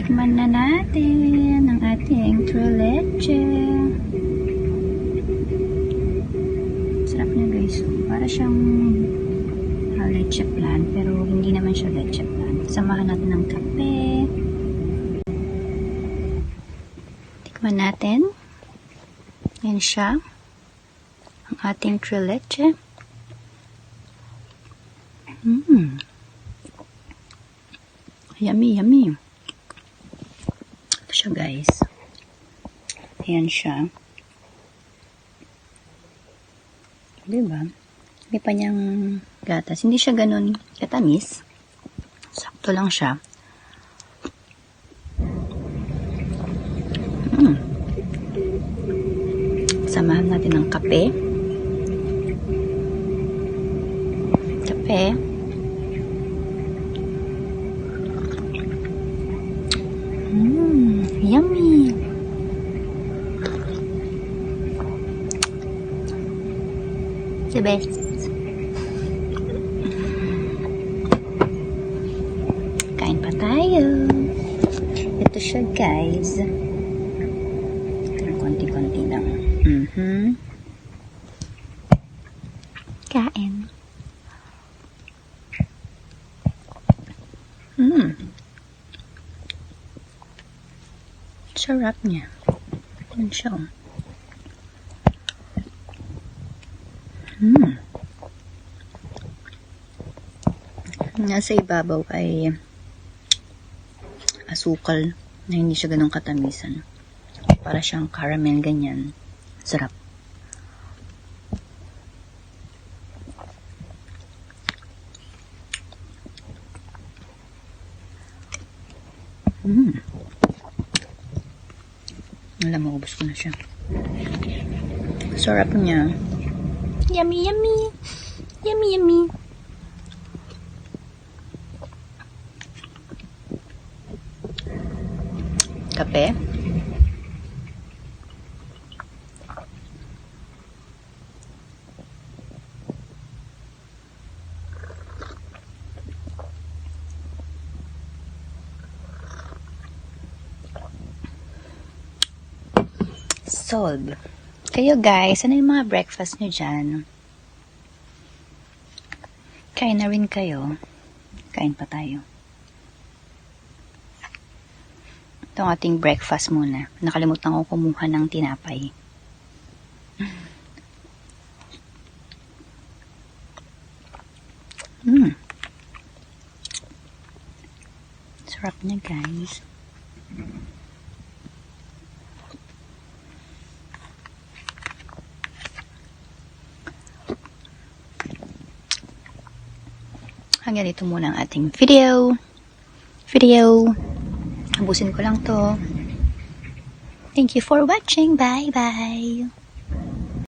Tikman na natin ang ating true leche. Sarap na guys. Para siyang leche plan, pero hindi naman siya leche plan. Samahan natin ng kape. Tikman natin. Yan siya. Ang ating true leche. Yummy, yummy. Ito siya guys. Ayan siya. Diba? Hindi pa niyang gatas. Hindi siya ganun katamis. Sakto lang siya. Samahan natin ng kape. Kape. Yummy. The best. Kain pa tayo. Ito siya guys. Konti-konti lang. Kain. Sarap niya. Yan siya. Nasa ibabaw ay asukal na hindi siya ganun katamisan. Para siyang caramel ganyan. Sarap. Alam mo, ubos ko na siya. Sarap niya. Yummy, yummy. Yummy, yummy. Kape. Solve. Kayo guys, ano yung mga breakfast nyo dyan? Kain na rin kayo. Kain pa tayo. Ito ang ating breakfast muna. Nakalimutan ko kumuha ng tinapay. Sarap niya guys. Hanggang dito muna ang ating video. Habusin ko lang to. Thank you for watching. Bye-bye.